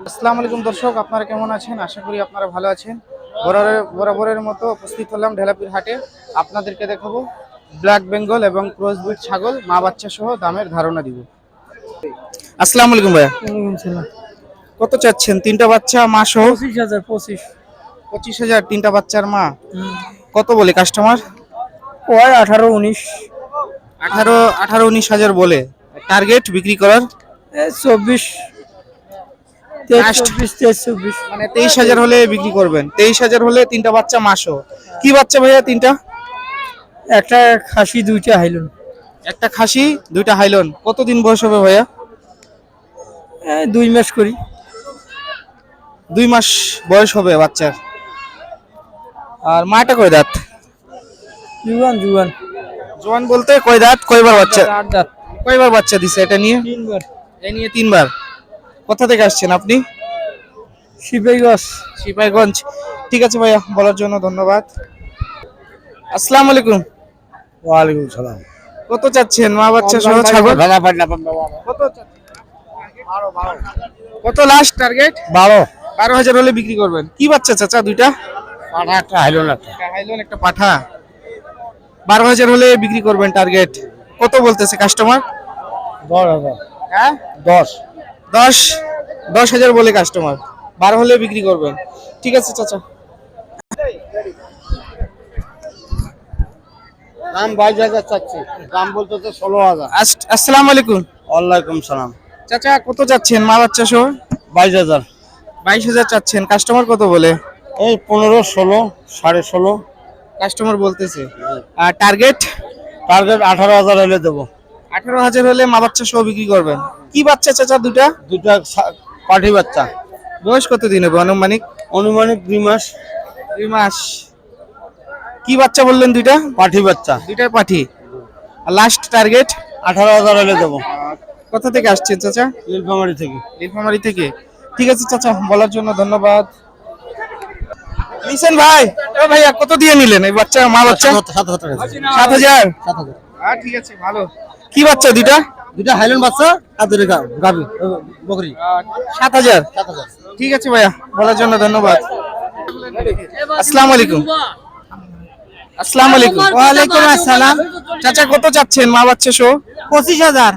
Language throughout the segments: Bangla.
আসসালামু আলাইকুম দর্শক, আপনারা কেমন আছেন? আশা করি আপনারা ভালো আছেন। বরাবরের মতো উপস্থিত হলাম ঢেলাপির হাটে। আপনাদেরকে দেখাবো ব্ল্যাক বেঙ্গল এবং ক্রসবিট ছাগল মা বাচ্চা সহ দামের ধারণা দিব। আসসালামু আলাইকুম ভাইয়া। কত চাচ্ছেন তিনটা বাচ্চা মা সহ? 25,000 তিনটা বাচ্চার মা। কত বলে কাস্টমার? 18-19 18-19,000 বলে। টার্গেট বিক্রি করার 24 23-24 মানে 23,000 হলে বিক্রি করবেন। 23,000 হলে তিনটা বাচ্চা মা সহ। কি বাচ্চা ভাইয়া তিনটা? একটা খাসি, দুইটা হাইলন। একটা খাসি দুইটা হাইলন। কতদিন বয়স হবে ভাইয়া? 2 মাস করি। 2 মাস বয়স হবে বাচ্চার। আর মাটা কয় দাঁত? জুয়ান জোয়ান বলতে কয় দাঁত, কয়বার বাচ্চা? 8 দাঁত। কয়বার বাচ্চা দিছে এটা নিয়ে? 3 বার। এই নিয়ে 3 বার। কোথা থেকে আসছেন আপনি? সিপাহীগঞ্জ। ঠিক আছে ভাইয়া, বলার জন্য ধন্যবাদ। আসসালামু আলাইকুম। ওয়ালাইকুম সালাম। কত চাচ্ছেন মা বাচ্চা সহ ছাগল? কত চাচ্ছেন? কত লাস্ট টার্গেট? 12,000 হলে বিক্রি করবেন। কি বাচ্চা চাচা দুইটা? পাঠা একটা হাইলন একটা। একটা হাইলন একটা পাঠা। 12,000 হলে বিক্রি করবেন টার্গেট। কত বলতেছে কাস্টমার? 10,000। হ্যাঁ 10,000 বলে কাস্টমার। 12 হলে বিক্রি করবেন। ঠিক আছে চাচা। দাম 22,000 চাচ্ছি, দাম বলতে তো 16,000। আসসালামু আলাইকুম। ওয়ালাইকুম সালাম। চাচা কত চাচ্ছেন মা বাচ্চা সহ? 22,000। 22,000 চাচ্ছেন। কাস্টমার কত বলে? এই 15, 16, 16.5। কাস্টমার বলতেছে। আর টার্গেট? টার্গেট 18,000 হলে দেবো। 18,000 হলে মা বাচ্চা সহ বিক্রি করবেন। কি বাচ্চা চাচা দুটা? দুটা পাঠি বাচ্চা। বয়স কত দিন হবে আনুমানিক? অনুমানিক 2 মাস। 2 মাস। কি বাচ্চা বললেন দুইটা? পাঠি বাচ্চা। দুইটাই পাঠি। আর লাস্ট টার্গেট? 18,000 হলে দেবো। কোথা থেকে আসছেন চাচা? নীলফামারী থেকে। নীলফামারী থেকে। ঠিক আছে চাচা, বলার জন্য ধন্যবাদ। নিছেন ভাই? ও ভাইয়া কত দিয়ে নিলেন এই বাচ্চা মা বাচ্চা? 7,000। হ্যাঁ ঠিক আছে, ভালো। কি বাচ্চা দুইটা? দুটা হাইলন বাচ্চা আর দুটা গাভী বকরি। 7,000। ঠিক আছে ভাইয়া, বলার জন্য ধন্যবাদ। আসসালামু আলাইকুম। আসসালামু আলাইকুম। ওয়ালাইকুম আসসালাম। চাচা কত চাচ্ছেন মা বাচ্চা সহ? 25,000।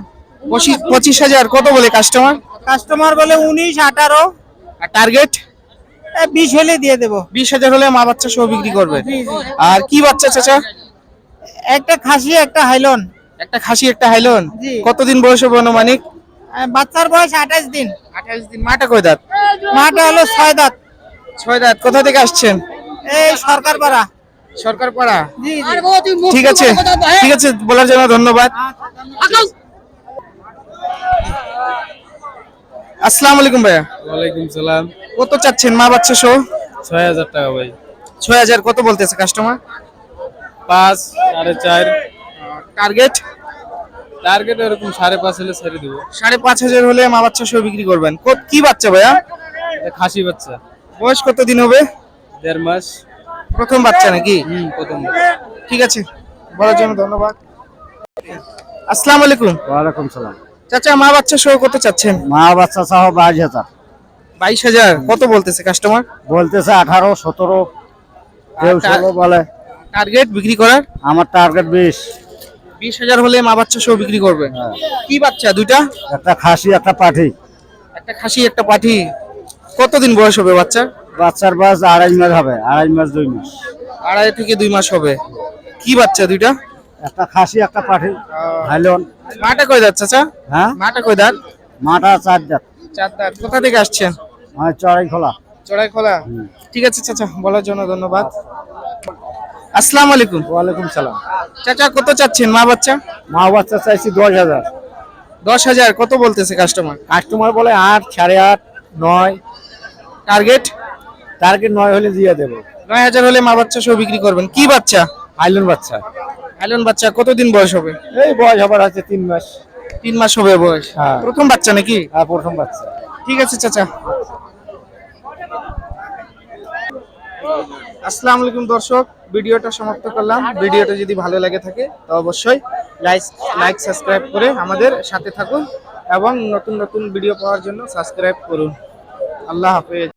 25,000 কত বলে কাস্টমার? কাস্টমার বলে 19, 18। আর টার্গেট? 20 হলে দিয়ে দেবো। 20,000 হলে মা বাচ্চা সহ বিক্রি করবে। আর কি বাচ্চা চাচা? একটা খাসি, একটা হাইলন। একটা খাসি একটা হাইলন। জি। কতদিন বয়স হবে আনুমানিক? বাচ্চার বয়স 28 দিন। 28 দিন। মাটা কয় দাঁত? মাটা হলো 6 দাঁত। 6 দাঁত। কোথা থেকে আসছেন? এই সরকার পাড়া। সরকার পাড়া। জি। ঠিক আছে, ঠিক আছে, বলার জন্য ধন্যবাদ। আসসালামু আলাইকুম ভাইয়া। ওয়ালাইকুম সালাম। কত চাচ্ছেন মা বাচ্চা সহ? 6,000 টাকা ভাই। 6,000 কত বলতেছে কাস্টমার? 5, 4.5। টার্গেট? টার্গেট এরকম 5.5 হলে ছেড়ে দিব। 5,500 হলে মা বাচ্চা সহ বিক্রি করবেন। কি বাচ্চা ভাইয়া? এটা খাসি বাচ্চা। বয়স কত দিন হবে? 1.5 মাস। প্রথম বাচ্চা নাকি? প্রথম। ঠিক আছে, বলার জন্য ধন্যবাদ। আসসালামু আলাইকুম। ওয়ালাইকুম সালাম। চাচা মা বাচ্চা সহ কত চাচ্ছেন? মা বাচ্চা সহ 22,000। 22,000 কত বলতেছে কাস্টমার? বলতেছে 18, 17, কেউ 16 বলে। টার্গেট বিক্রি করার? আমার টার্গেট 20। 20,000 হলে মা বাচ্চা সহ বিক্রি করবেন। কি বাচ্চা দুইটা? একটা খাসি, একটা পাঠি। একটা খাসি একটা পাঠি। কতদিন বয়স হবে বাচ্চা? বাচ্চার বয়স 2.5 মাস হবে। 2.5 মাস 2 মাস। 2.5 থেকে 2 মাস হবে। কি বাচ্চা দুইটা? একটা খাসি, একটা পাঠি হাইলন। মাটা কয় দাঁত চাচা? হ্যাঁ, মাটা কয় দাঁত? মাটা 4 দাঁত। 4 দাঁত। কোথা থেকে আসছেন? মানে চড়াই খোলা। চড়াই খোলা। ঠিক আছে চাচা, বলার জন্য ধন্যবাদ। আসসালামু আলাইকুম। ওয়ালাইকুম সালাম। চাচা কত চাচ্ছেন মা বাচ্চা? মা বাচ্চা চাইছি 10,000। 10,000 কত বলতেছে কাস্টমার? কাস্টমার বলে 8, 8.5, 9। টার্গেট? টার্গেট 9 হলে দিয়ে দেবো। 9,000 হলে মা বাচ্চা সহ বিক্রি করবেন। কি বাচ্চা? হাইলন বাচ্চা। হাইলন বাচ্চা। কতদিন বয়স হবে? এই বয়স আবার আছে 3 মাস। 3 মাস হবে বয়স। হ্যাঁ। প্রথম বাচ্চা নাকি? আর প্রথম বাচ্চা। ঠিক আছে চাচা। আসসালামু আলাইকুম দর্শক, ভিডিওটা সমাপ্ত করলাম। ভিডিওটা যদি ভালো লাগে থাকে তো অবশ্যই লাইক সাবস্ক্রাইব করে আমাদের সাথে থাকুন এবং নতুন নতুন ভিডিও পাওয়ার জন্য সাবস্ক্রাইব করুন। আল্লাহ হাফেজ।